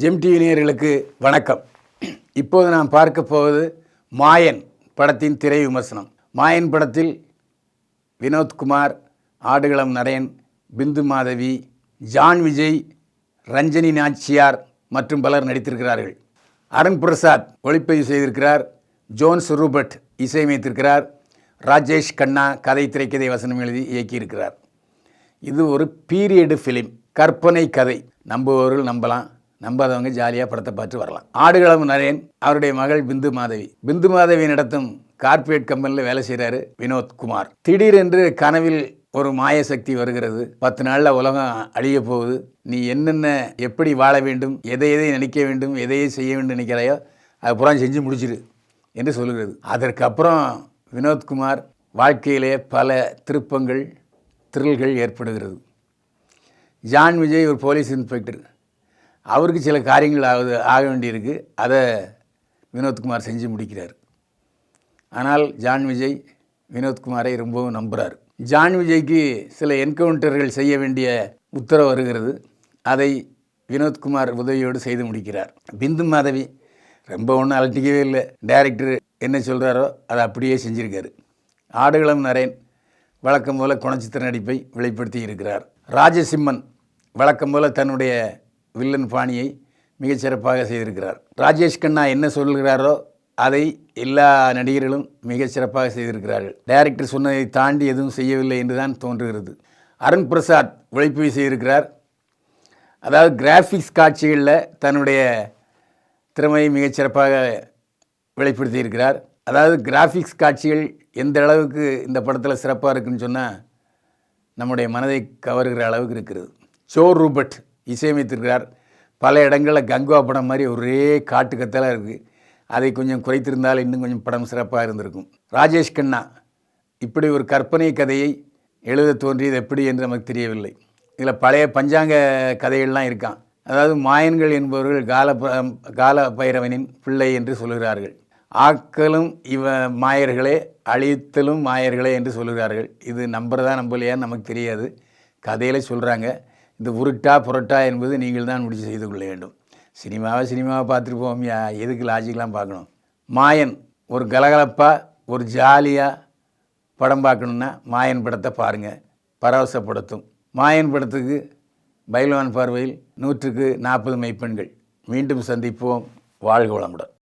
GeM TV நேயர்களுக்கு வணக்கம். இப்போது நாம் பார்க்க போவது மாயன் படத்தின் திரை விமர்சனம். மாயன் படத்தில் வினோத்குமார், ஆடுகளம் நரேன், பிந்து மாதவி, ஜான் விஜய், ரஞ்சனி நாச்சியார் மற்றும் பலர் நடித்திருக்கிறார்கள். அருண் பிரசாத் ஒளிப்பதிவு செய்திருக்கிறார். ஜோன்ஸ் ரூபர்ட் இசையமைத்திருக்கிறார். ராஜேஷ் கண்ணா கதை, திரைக்கதை, வசனம் எழுதி இயக்கியிருக்கிறார். இது ஒரு பீரியடு ஃபிலிம், கற்பனை கதை. நம்புபவர்கள் நம்பலாம், நம்பாதவங்க ஜாலியாக படத்தை பார்த்து வரலாம். ஆடுகளம் நரேன், அவருடைய மகள் பிந்து மாதவி. பிந்து மாதவி நடத்தும் கார்ப்பரேட் கம்பெனியில் வேலை செய்கிறாரு வினோத்குமார். திடீரென்று கனவில் ஒரு மாய சக்தி வருகிறது. 10 நாளில் உலகம் அழிய போகுது, நீ என்னென்ன எப்படி வாழ வேண்டும், எதை நினைக்க வேண்டும், எதையை செய்ய வேண்டும் நினைக்கிறாயோ அது புறம் செஞ்சு முடிச்சிரு என்று சொல்லுகிறது. அதற்கப்புறம் வினோத்குமார் வாழ்க்கையிலே பல திருப்பங்கள், த்ரில்கள் ஏற்படுகிறது. ஜான் விஜய் ஒரு போலீஸ் இன்ஸ்பெக்டர், அவருக்கு சில காரியங்கள் ஆக வேண்டியிருக்கு. அதை வினோத்குமார் செஞ்சு முடிக்கிறார். ஆனால் ஜான் விஜய் வினோத்குமாரை ரொம்பவும் நம்புகிறார். ஜான் விஜய்க்கு சில என்கவுண்டர்கள் செய்ய வேண்டிய உத்தரவு வருகிறது. அதை வினோத்குமார் உதவியோடு செய்து முடிக்கிறார். பிந்து மாதவி ரொம்ப ஒன்றும் அலட்டிக்கவே இல்லை. டைரக்டர் என்ன சொல்கிறாரோ அதை அப்படியே செஞ்சுருக்காரு. ஆடுகளம் நரேன் வழக்கம் போல் குணச்சித்திர நடிப்பை வெளிப்படுத்தி இருக்கிறார். ராஜசிம்மன் வழக்கம் போல் தன்னுடைய வில்லன் பாணியை மிகச்சிறப்பாக செய்திருக்கிறார். ராஜேஷ் கண்ணா என்ன சொல்கிறாரோ அதை எல்லா நடிகர்களும் மிகச்சிறப்பாக செய்திருக்கிறார்கள். டைரக்டர் சொன்னதை தாண்டி எதுவும் செய்யவில்லை என்று தான் தோன்றுகிறது. அருண் பிரசாத் ஒளிப்பதிவு செய்திருக்கிறார். அதாவது கிராஃபிக்ஸ் காட்சிகளில் தன்னுடைய திறமையை மிகச்சிறப்பாக வெளிப்படுத்தியிருக்கிறார். அதாவது கிராஃபிக்ஸ் காட்சிகள் எந்த அளவுக்கு இந்த படத்தில் சிறப்பாக இருக்குன்னு சொன்னால் நம்முடைய மனதை கவருகிற அளவுக்கு இருக்கிறது. ஜோ ரூபர்ட் இசையமைத்திருக்கிறார். பல இடங்களில் கங்குவா படம் மாதிரி ஒரே காட்டு கத்தலாக இருக்குது. அதை கொஞ்சம் குறைத்திருந்தால் இன்னும் கொஞ்சம் படம் சிறப்பாக இருந்திருக்கும். ராஜேஷ் கண்ணா இப்படி ஒரு கற்பனை கதையை எழுத தோன்றியது எப்படி என்று நமக்கு தெரியவில்லை. இதில் பழைய பஞ்சாங்க கதைகள்லாம் இருக்கான். அதாவது மாயன்கள் என்பவர்கள் கால பைரவனின் பிள்ளை என்று சொல்கிறார்கள். ஆக்கலும் மாயர்களே, அழித்தலும் மாயர்களே என்று சொல்கிறார்கள். இது நம்புறதா நம்பலையான்னு நமக்கு தெரியாது. கதையில் சொல்கிறாங்க. இந்த உருட்டா புரட்டா என்பது நீங்கள் தான் முடிச்சு செய்து கொள்ள வேண்டும். சினிமாவை பார்த்துட்டு போவோம்யா, எதுக்கு லாஜிக்லாம் பார்க்கணும். மாயன் ஒரு கலகலப்பாக ஒரு ஜாலியாக படம் பார்க்கணுன்னா மாயன் படத்தை பாருங்கள், பரவசப்படுத்தும். மாயன் படத்துக்கு பைல்வான் பார்வையில் 100க்கு 40 மெய்ப்பெண்கள். மீண்டும் சந்திப்போம். வாழ்க வளமுடன்.